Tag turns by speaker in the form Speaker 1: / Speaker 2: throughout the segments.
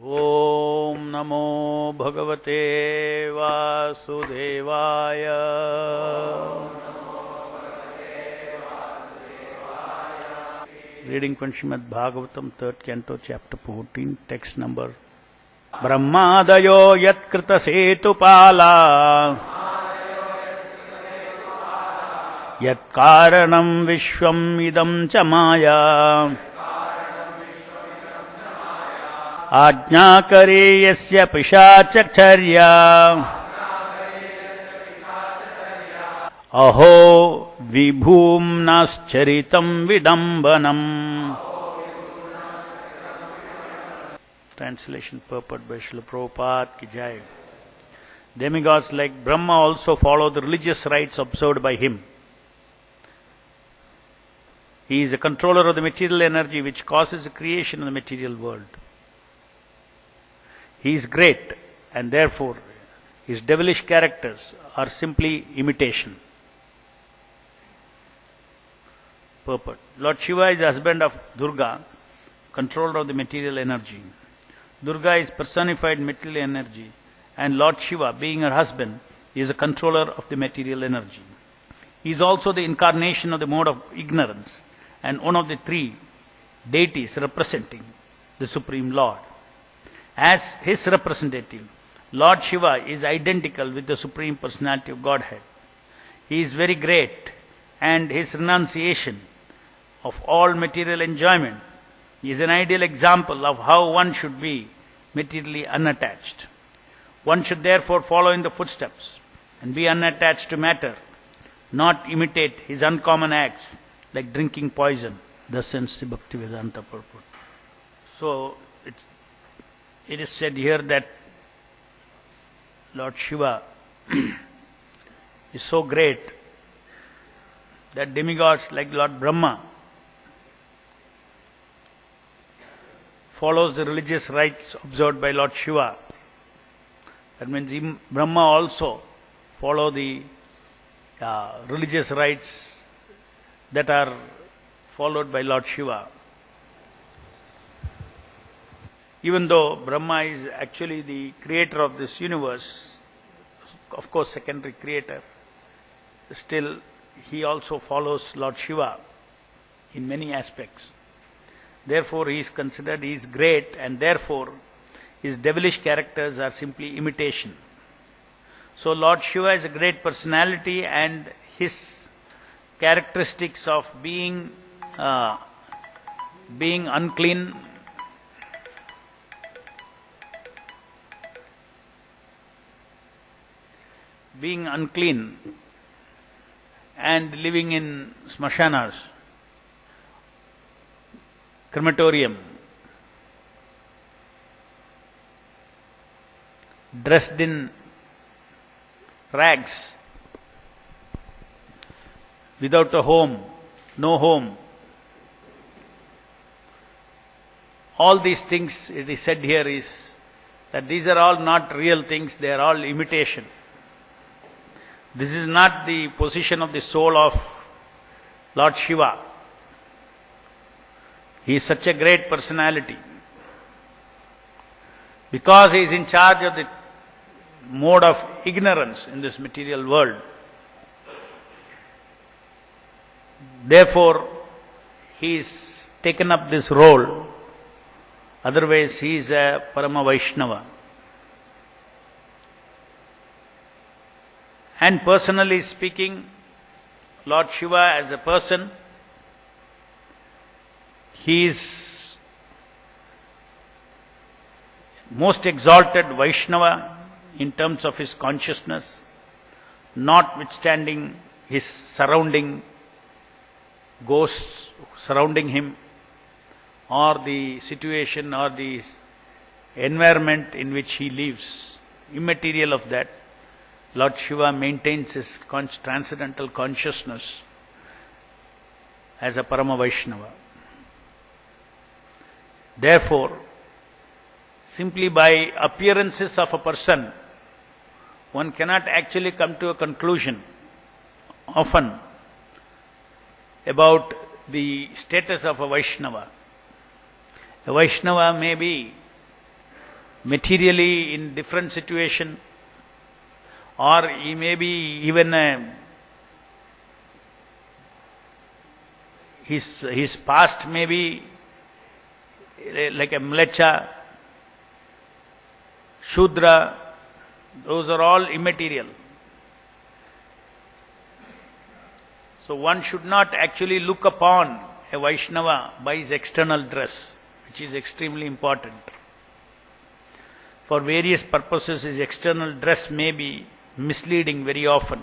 Speaker 1: Om Namo Bhagavate Vasudevaya. Reading from Srimad Bhagavatam, 3rd Canto, Chapter 14, text number Brahmadayo Yatkrita Setupala Yat Karanam Vishwam Idam Chamaya Ajñākari yasya pishācacharya Aho vibhumnascharitam vidambanam. Translation purport by Srila Prabhupada ki jai. Demigods like Brahma also follow the religious rites observed by him. He is a controller of the material energy which causes the creation of the material world. He is great, and therefore his devilish characters are simply imitation. Purport. Lord Shiva is the husband of Durga, controller of the material energy. Durga is personified material energy, and Lord Shiva, being her husband, is a controller of the material energy. He is also the incarnation of the mode of ignorance, and one of the three deities representing the Supreme Lord. As his representative, Lord Shiva is identical with the Supreme Personality of Godhead. He is very great, and his renunciation of all material enjoyment is an ideal example of how one should be materially unattached. One should therefore follow in the footsteps and be unattached to matter, not imitate his uncommon acts like drinking poison. Thus ends the Bhaktivedanta purport. So, it is said here that Lord Shiva is so great that demigods like Lord Brahma follows the religious rites observed by Lord Shiva. That means Brahma also follow the religious rites that are followed by Lord Shiva. Even though Brahma is actually the creator of this universe, of course secondary creator, still he also follows Lord Shiva in many aspects. Therefore he is considered, he is great, and therefore his devilish characters are simply imitation. So Lord Shiva is a great personality, and his characteristics of being unclean, and living in smashanas, crematorium, dressed in rags, without a home, no home. All these things, it is said here, is that these are all not real things, they are all imitation. This is not the position of the soul of Lord Shiva. He is such a great personality. Because he is in charge of the mode of ignorance in this material world, therefore he is taken up this role. Otherwise he is a Parama Vaishnava. And personally speaking, Lord Shiva as a person, he is most exalted Vaishnava in terms of his consciousness, notwithstanding his surrounding ghosts surrounding him, or the situation or the environment in which he lives, immaterial of that. Lord Shiva maintains his transcendental consciousness as a Parama Vaishnava. Therefore, simply by appearances of a person, one cannot actually come to a conclusion often about the status of a Vaishnava. A Vaishnava may be materially in different situation, or he may be even his past may be like a mlecha, shudra, those are all immaterial. So one should not actually look upon a Vaishnava by his external dress, which is extremely important. For various purposes, his external dress may be misleading very often.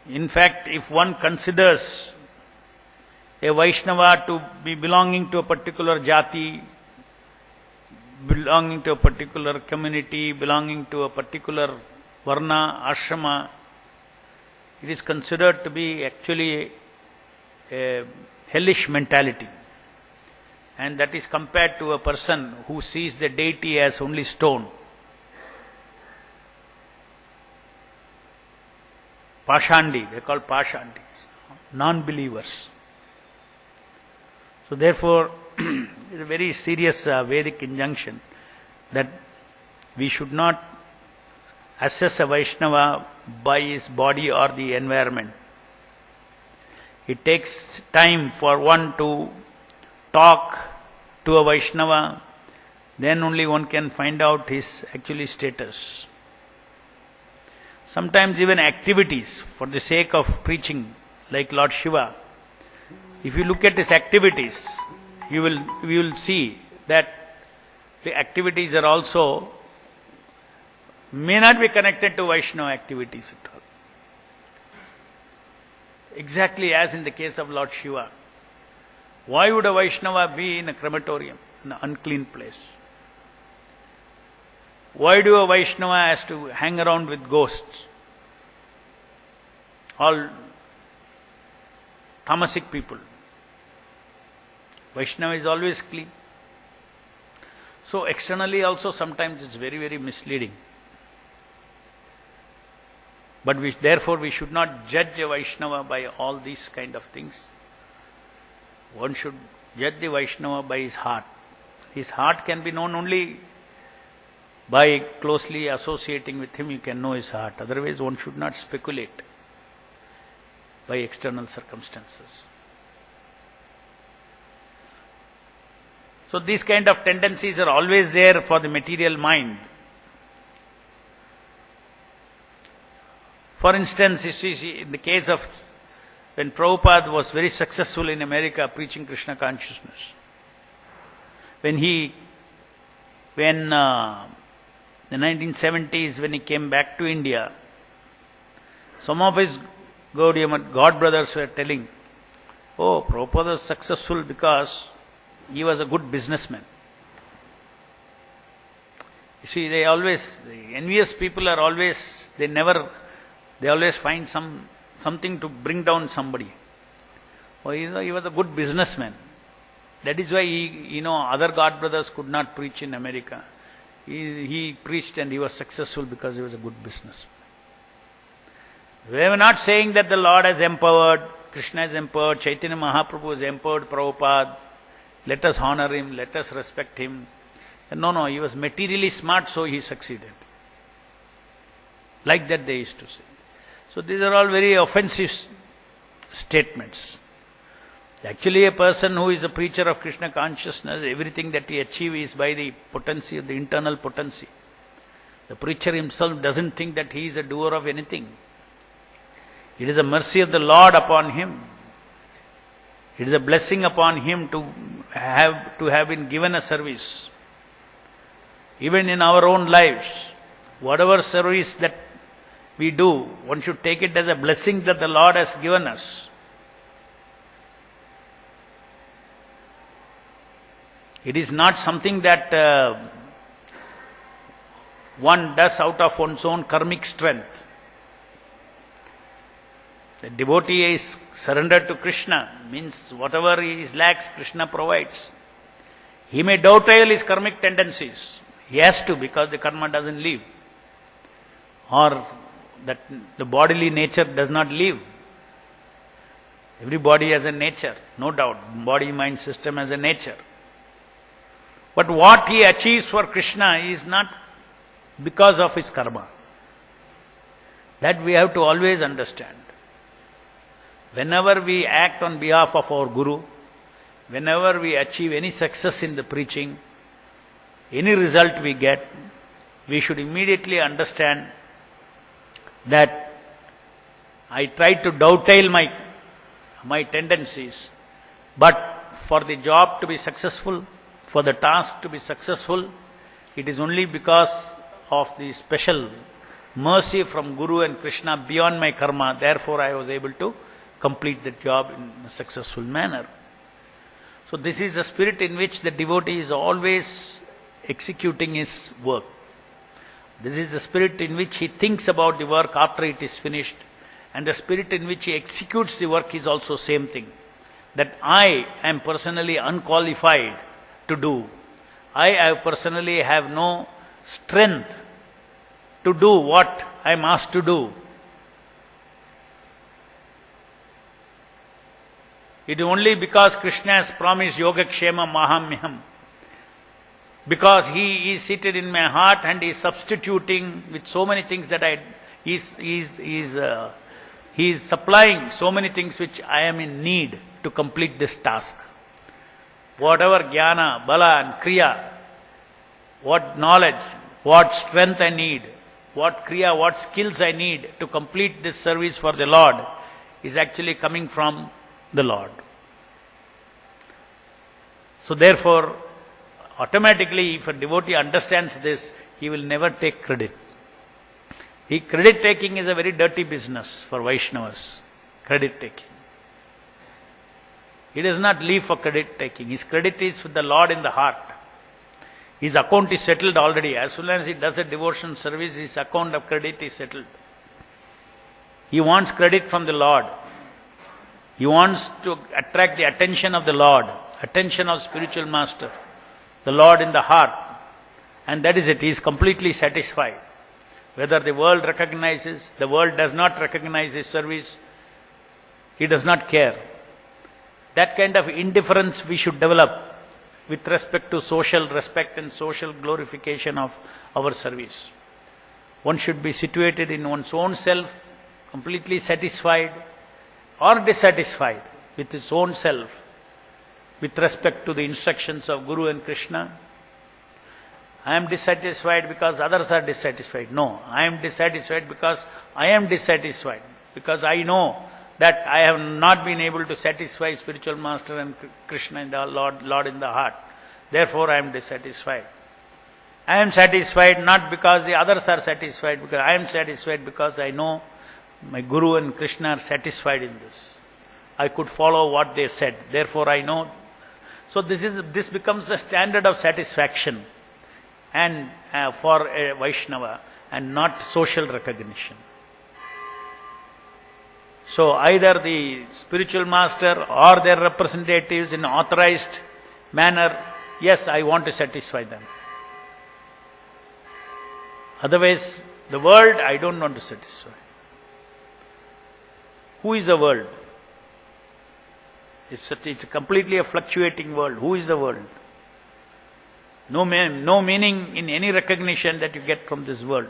Speaker 1: In fact, if one considers a Vaishnava to be belonging to a particular jati, belonging to a particular community, belonging to a particular varna, ashrama, it is considered to be actually a hellish mentality. And that is compared to a person who sees the deity as only stone. Pashandi, they are called Pashandis, non-believers. So therefore, it is a very serious Vedic injunction that we should not assess a Vaishnava by his body or the environment. It takes time for one to talk to a Vaishnava, then only one can find out his actually status. Sometimes even activities for the sake of preaching, like Lord Shiva, if you look at his activities, you will see that the activities are also may not be connected to Vaishnava activities at all. Exactly as in the case of Lord Shiva. Why would a Vaishnava be in a crematorium, in an unclean place? Why do a Vaishnava has to hang around with ghosts? All tamasic people. Vaishnava is always clean. So externally also sometimes it's very, very misleading. But therefore we should not judge a Vaishnava by all these kind of things. One should judge the Vaishnava by his heart. His heart can be known only by closely associating with him, you can know his heart. Otherwise one should not speculate by external circumstances. So these kind of tendencies are always there for the material mind. For instance, you see, in the case of when Prabhupada was very successful in America preaching Krishna consciousness, when the 1970s, when he came back to India, some of his God brothers were telling, oh, Prabhupada was successful because he was a good businessman. You see, the envious people are always, they always find something to bring down somebody. Oh, he was a good businessman. That is why other God brothers could not preach in America. He preached and he was successful because he was a good businessman. We are not saying that the Lord has empowered, Krishna has empowered, Chaitanya Mahaprabhu has empowered Prabhupada. Let us honor him, let us respect him. No, he was materially smart, so he succeeded. Like that they used to say. So these are all very offensive statements. Actually, a person who is a preacher of Krishna consciousness, everything that he achieves is by the potency of the internal potency. The preacher himself doesn't think that he is a doer of anything. It is a mercy of the Lord upon him. It is a blessing upon him to have been given a service. Even in our own lives, whatever service that we do, one should take it as a blessing that the Lord has given us. It is not something that one does out of one's own karmic strength. The devotee is surrendered to Krishna, means whatever he lacks, Krishna provides. He may dovetail his karmic tendencies. He has to, because the karma doesn't leave. Or that the bodily nature does not leave. Every body has a nature, no doubt. Body-mind system has a nature. But what he achieves for Krishna is not because of his karma. That we have to always understand. Whenever we act on behalf of our Guru, whenever we achieve any success in the preaching, any result we get, we should immediately understand that I try to dovetail my tendencies, but for the job to be successful, for the task to be successful, it is only because of the special mercy from Guru and Krishna beyond my karma. Therefore, I was able to complete the job in a successful manner. So this is the spirit in which the devotee is always executing his work. This is the spirit in which he thinks about the work after it is finished. And the spirit in which he executes the work is also same thing. That I am personally unqualified to do. I personally have no strength to do what I am asked to do. It is only because Krishna has promised Yogakshema Mahamyam. Because he is seated in my heart and he is substituting with so many things that he is supplying so many things which I am in need to complete this task. Whatever jnana, bala and kriya, what knowledge, what strength I need, what kriya, what skills I need to complete this service for the Lord is actually coming from the Lord. So therefore, automatically if a devotee understands this, he will never take credit. Credit taking is a very dirty business for Vaishnavas. Credit taking. He does not live for credit taking. His credit is with the Lord in the heart. His account is settled already. As soon as he does a devotion service, his account of credit is settled. He wants credit from the Lord. He wants to attract the attention of the Lord, attention of spiritual master, the Lord in the heart. And that is it. He is completely satisfied. Whether the world recognizes, the world does not recognize his service, he does not care. That kind of indifference we should develop with respect to social respect and social glorification of our service. One should be situated in one's own self, completely satisfied or dissatisfied with his own self with respect to the instructions of Guru and Krishna. I am dissatisfied because others are dissatisfied. No, I am dissatisfied because I am dissatisfied. Because I know that I have not been able to satisfy spiritual master and Krishna in the Lord in the heart. Therefore I am dissatisfied. I am satisfied not because the others are satisfied, because I am satisfied because I know my Guru and Krishna are satisfied in this. I could follow what they said. Therefore I know. So this becomes a standard of satisfaction and for a Vaishnava and not social recognition. So either the spiritual master or their representatives in authorized manner, yes, I want to satisfy them. Otherwise, the world, I don't want to satisfy. Who is the world? It's completely a fluctuating world. Who is the world? No meaning in any recognition that you get from this world.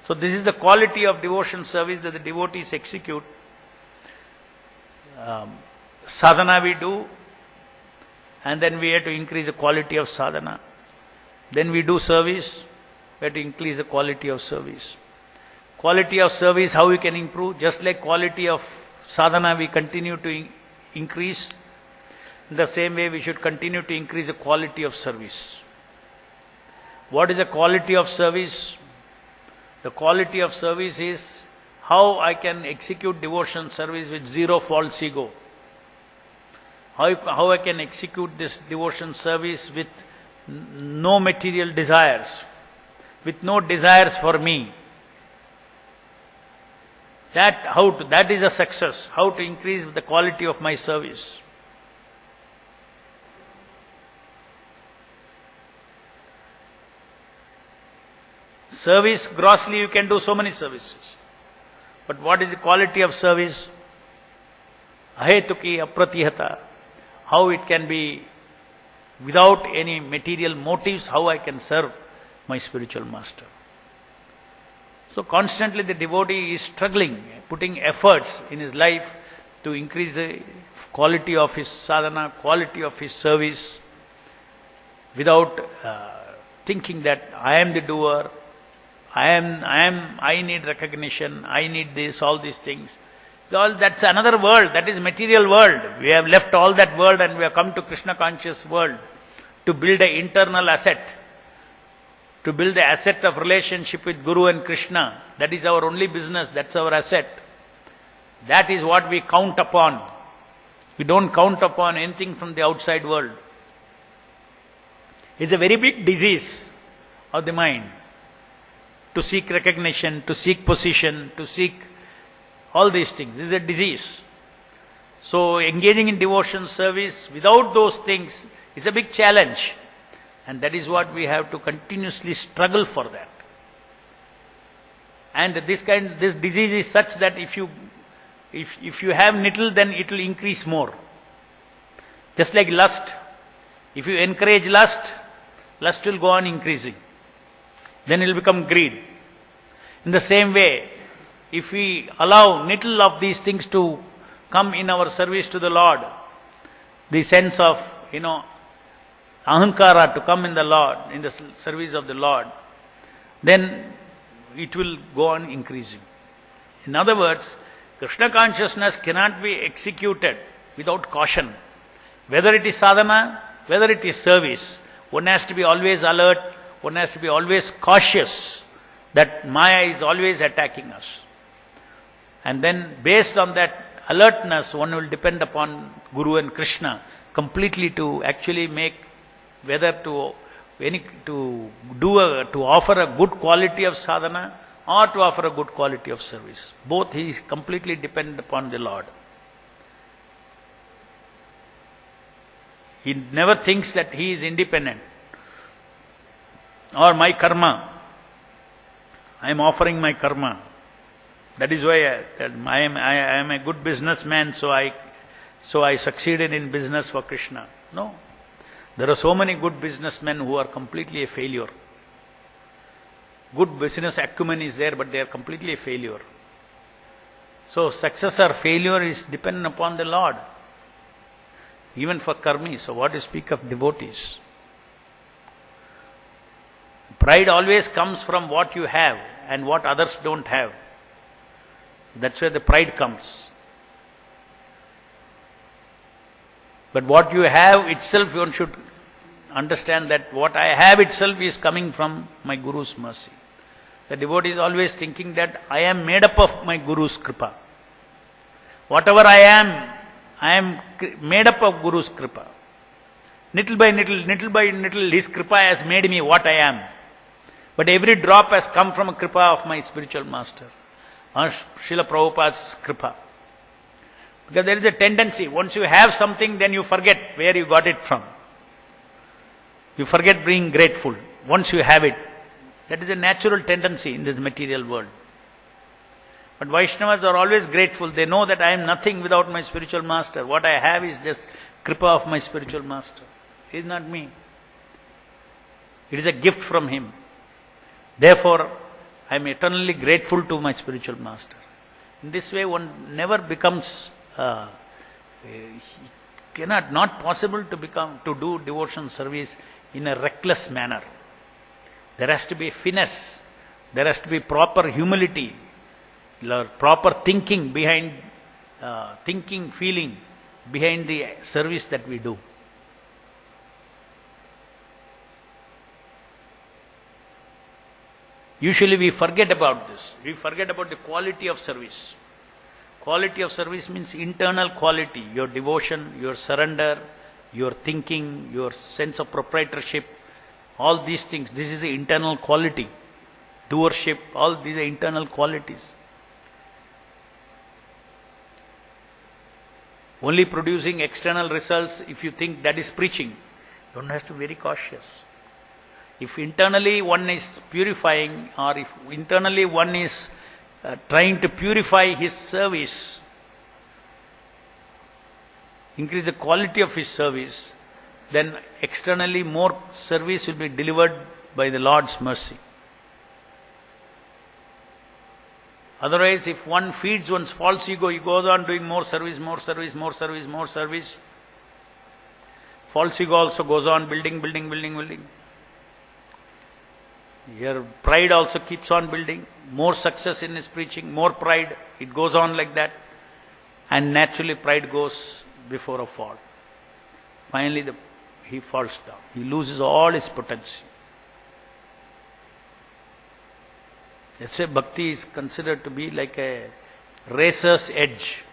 Speaker 1: So this is the quality of devotion service that the devotees execute. Sadhana we do, and then we have to increase the quality of sadhana. Then we do service, we have to increase the quality of service. Quality of service, how we can improve? Just like quality of sadhana we continue to increase, in the same way we should continue to increase the quality of service. What is the quality of service? The quality of service is how I can execute devotion service with zero false ego. How I can execute this devotion service with no material desires, with no desires for me. That is a success. How to increase the quality of my service. Service, grossly you can do so many services. But what is the quality of service? Ahetuki apratihata. How it can be without any material motives, how I can serve my spiritual master. So constantly the devotee is struggling, putting efforts in his life to increase the quality of his sadhana, quality of his service, without thinking that I am the doer, I need recognition, I need this, all these things. That's another world, that is material world. We have left all that world and we have come to Krishna conscious world to build an internal asset, to build the asset of relationship with Guru and Krishna. That is our only business, that's our asset. That is what we count upon. We don't count upon anything from the outside world. It's a very big disease of the mind to seek recognition, to seek position, to seek all these things. This is a disease. So engaging in devotion service without those things is a big challenge. And that is what we have to continuously struggle for that. And this disease is such that if you have little, then it will increase more. Just like lust. If you encourage lust, lust will go on increasing. Then it will become greed. In the same way, if we allow little of these things to come in our service to the Lord, the sense of, ahankara to come in the Lord, in the service of the Lord, then it will go on increasing. In other words, Krishna consciousness cannot be executed without caution. Whether it is sadhana, whether it is service, one has to be always alert, one has to be always cautious that Maya is always attacking us. And then based on that alertness, one will depend upon Guru and Krishna completely to actually make, whether to offer a good quality of sadhana or to offer a good quality of service. Both he is completely dependent upon the Lord. He never thinks that he is independent. Or my karma. I am offering my karma. That is why I am a good businessman, so I succeeded in business for Krishna. No. There are so many good businessmen who are completely a failure. Good business acumen is there, but they are completely a failure. So success or failure is dependent upon the Lord. Even for karmis, so what to speak of devotees? Pride always comes from what you have and what others don't have. That's where the pride comes. But what you have itself, one should understand that what I have itself is coming from my Guru's mercy. The devotee is always thinking that I am made up of my Guru's kripa. Whatever I am made up of Guru's kripa. Little by little, his kripa has made me what I am. But every drop has come from a kripa of my spiritual master, Srila Prabhupada's kripa. Because there is a tendency, once you have something, then you forget where you got it from. You forget being grateful once you have it. That is a natural tendency in this material world. But Vaishnavas are always grateful. They know that I am nothing without my spiritual master. What I have is just kripa of my spiritual master. It is not me. It is a gift from him. Therefore, I am eternally grateful to my spiritual master. In this way, one never becomes, not possible to do devotion service in a reckless manner. There has to be finesse. There has to be proper humility, proper thinking behind, feeling behind the service that we do. Usually we forget about this. We forget about the quality of service. Quality of service means internal quality, your devotion, your surrender, your thinking, your sense of proprietorship, all these things. This is the internal quality. Doership, all these are internal qualities. Only producing external results, if you think that is preaching, one has to be very cautious. If internally one is purifying, or if internally one is trying to purify his service, increase the quality of his service, then externally more service will be delivered by the Lord's mercy. Otherwise, if one feeds one's false ego, he goes on doing more service, more service, more service, more service. False ego also goes on building. Your pride also keeps on building. More success in his preaching, more pride. It goes on like that. And naturally pride goes before a fall. Finally he falls down. He loses all his potential. That's why bhakti is considered to be like a racer's edge.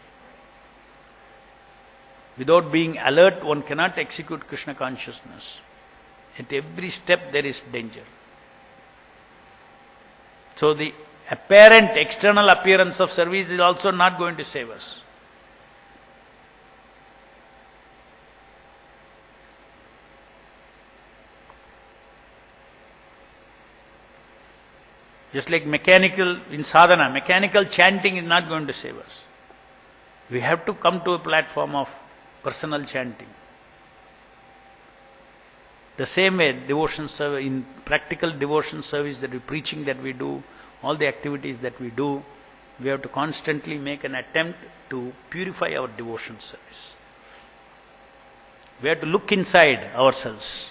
Speaker 1: Without being alert, one cannot execute Krishna consciousness. At every step there is danger. So the apparent external appearance of service is also not going to save us. Just like mechanical in sadhana, mechanical chanting is not going to save us. We have to come to a platform of personal chanting. The same way, devotion service, in practical devotion service that we preaching that we do, all the activities that we do, we have to constantly make an attempt to purify our devotion service. We have to look inside ourselves.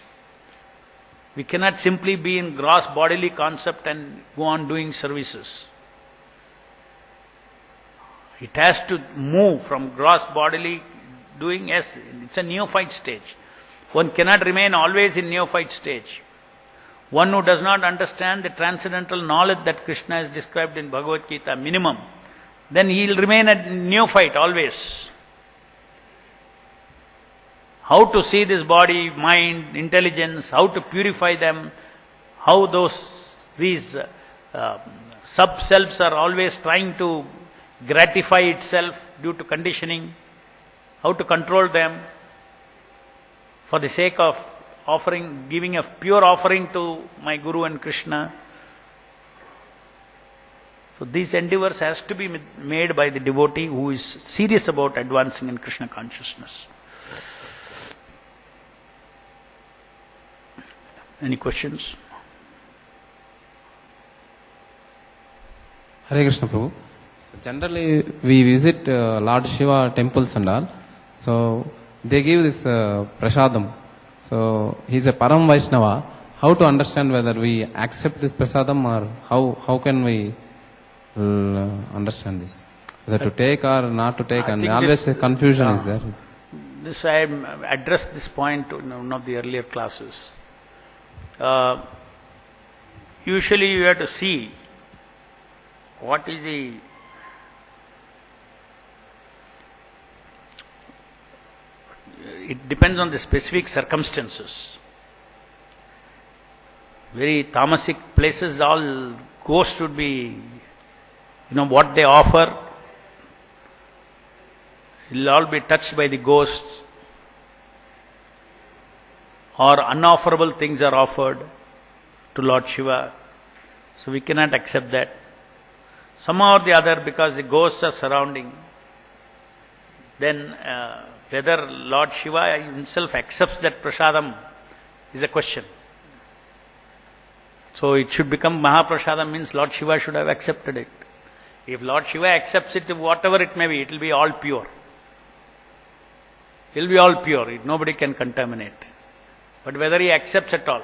Speaker 1: We cannot simply be in gross bodily concept and go on doing services. It has to move from gross bodily doing, yes, it's a neophyte stage. One cannot remain always in neophyte stage. One who does not understand the transcendental knowledge that Krishna has described in Bhagavad Gita, minimum, then he will remain a neophyte always. How to see this body, mind, intelligence, how to purify them, how these sub-selves are always trying to gratify itself due to conditioning, how to control them for the sake of offering, giving a pure offering to my Guru and Krishna. So these endeavors has to be made by the devotee who is serious about advancing in Krishna consciousness. Any questions?
Speaker 2: Hare Krishna Prabhu. So generally we visit Lord Shiva temples and all. So they give this prasadam. So he's a Param Vaishnava. How to understand whether we accept this prasadam or how can we understand this? Whether to take or not to take, and always a confusion is there.
Speaker 1: This I addressed this point in one of the earlier classes. Usually you have to see what is the it depends on the specific circumstances. Very tamasic places, all ghosts would be, what they offer, it will all be touched by the ghosts. Or unofferable things are offered to Lord Shiva. So we cannot accept that. Somehow or the other, because the ghosts are surrounding, then whether Lord Shiva himself accepts that prasadam is a question. So it should become Mahaprasadam, means Lord Shiva should have accepted it. If Lord Shiva accepts it, whatever it may be, it will be all pure. It will be all pure. Nobody can contaminate. But whether he accepts at all.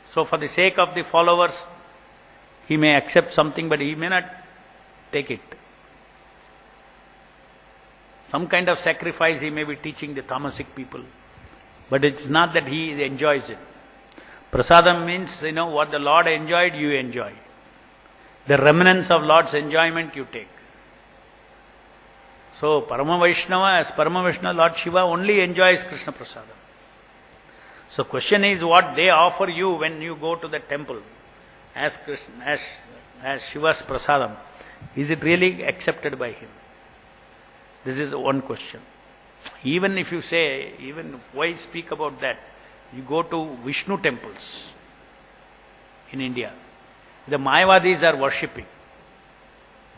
Speaker 1: So for the sake of the followers, he may accept something, but he may not take it. Some kind of sacrifice he may be teaching the tamasic people. But it's not that he enjoys it. Prasadam means, what the Lord enjoyed, you enjoy. The remnants of Lord's enjoyment you take. So, Parama Vaishnava, as Parama Vaishnava, Lord Shiva only enjoys Krishna Prasadam. So, question is what they offer you when you go to the temple as Shiva's Prasadam. Is it really accepted by him? This is one question. Even if you say, why speak about that? You go to Vishnu temples in India. The Mayavadis are worshipping.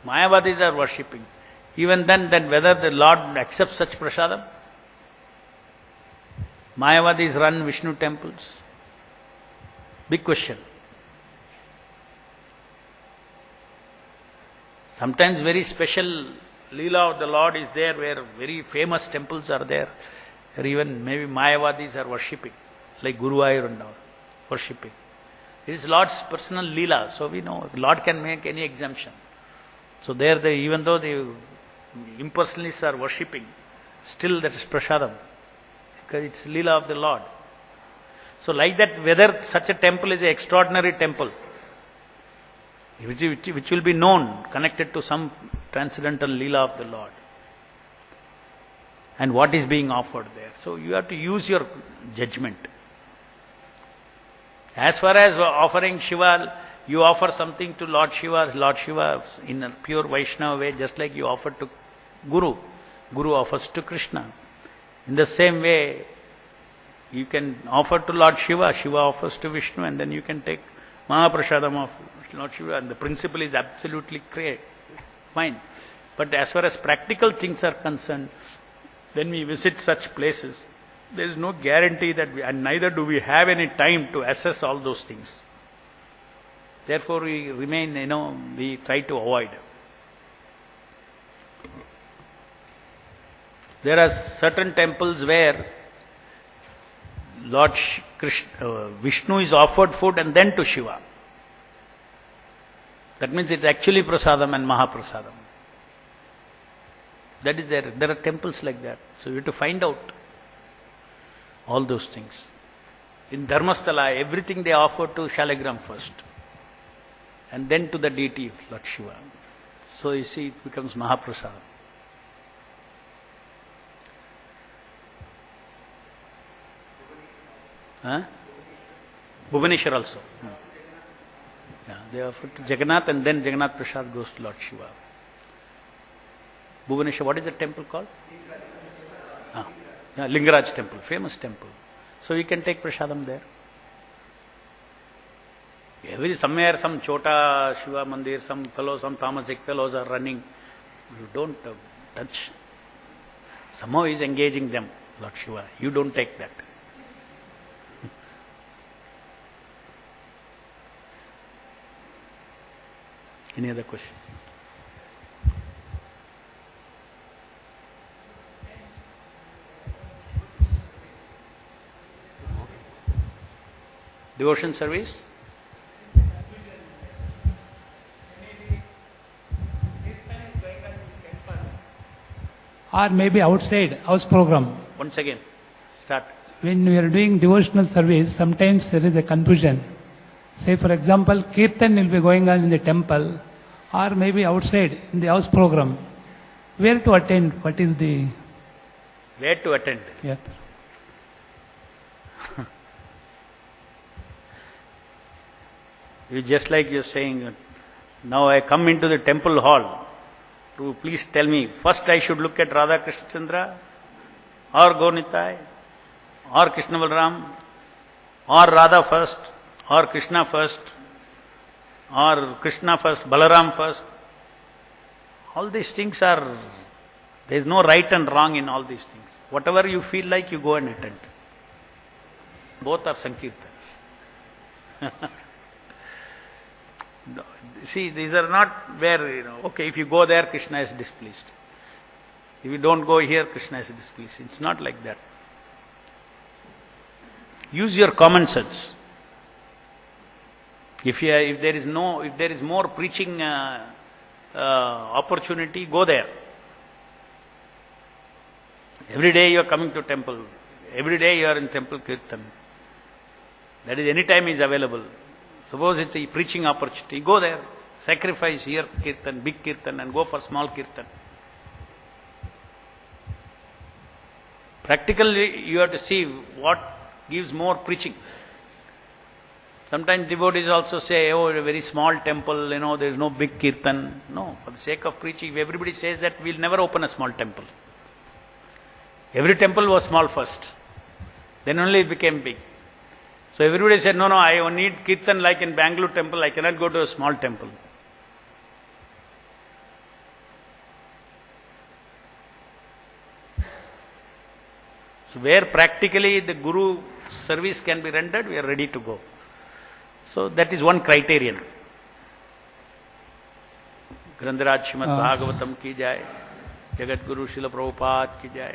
Speaker 1: Mayavadis are worshipping. Even then whether the Lord accepts such prasadam? Mayavadis run Vishnu temples. Big question. Sometimes very special Leela of the Lord is there where very famous temples are there. Or even maybe Mayavadis are worshipping, like Guruvayur and all, worshipping. It is Lord's personal Leela, so we know Lord can make any exemption. So there, even though the impersonalists are worshipping, still that is prasadam, because it's Leela of the Lord. So like that, whether such a temple is an extraordinary temple, which will be known, connected to some transcendental Leela of the Lord, and what is being offered there. So you have to use your judgment. As far as offering Shiva, you offer something to Lord Shiva in a pure Vaishnava way, just like you offer to Guru. Guru offers to Krishna. In the same way, you can offer to Lord Shiva, Shiva offers to Vishnu, and then you can take Mahaprasadam of Lord Shiva, and the principle is absolutely great, fine. But as far as practical things are concerned, when we visit such places, there is no guarantee that and neither do we have any time to assess all those things. Therefore we remain, we try to avoid. There are certain temples where Lord Vishnu is offered food and then to Shiva. That means it's actually prasadam and Mahaprasadam. That is there. There are temples like that. So you have to find out all those things. In Dharmasthala, everything they offer to Shaligram first, and then to the deity, Lord Shiva. So you see, it becomes Mahaprasadam. Bhubaneswar also. Yeah, they offer to Jagannath, and then Jagannath Prasad goes to Lord Shiva. Bhubaneswar, what is the temple called? Lingaraj temple, famous temple. So you can take prasadam there. Somewhere some Chota Shiva Mandir, some Tamasic fellows are running. You don't touch. Somehow he is engaging them, Lord Shiva. You don't take that. Any other question? Devotion service?
Speaker 3: Or maybe outside house program.
Speaker 1: Once again, start.
Speaker 3: When we are doing devotional service, sometimes there is a confusion. Say for example, Kirtan will be going on in the temple or maybe outside in the house program. Where to attend? What is the...
Speaker 1: Where to attend?
Speaker 3: Yeah.
Speaker 1: You just like you're saying, now I come into the temple hall. To please tell me, first I should look at Radha Krishna Chandra, or Gaunitai, or Krishna Balram, or Radha first, or Krishna first, or Krishna first, Balaram first. All these things are, there is no right and wrong in all these things. Whatever you feel like, you go and attend. Both are Sankirtan. See, these are not where, okay, if you go there, Krishna is displeased. If you don't go here, Krishna is displeased. It's not like that. Use your common sense. If there is more preaching opportunity, go there. Every day you are coming to temple. Every day you are in temple kirtan. That is, any time is available. Suppose it's a preaching opportunity, go there. Sacrifice here kirtan, big kirtan, and go for small kirtan. Practically, you have to see what gives more preaching. Sometimes devotees also say, oh, a very small temple, there is no big kirtan. No, for the sake of preaching, if everybody says that, we'll never open a small temple. Every temple was small first. Then only it became big. So everybody said, no, I need kirtan like in Bangalore temple, I cannot go to a small temple. So where practically the Guru service can be rendered, we are ready to go. So that is one criterion. Grandaraj Srimad Bhagavatam ki jai. Jagat Guru Srila Prabhupada ki jai.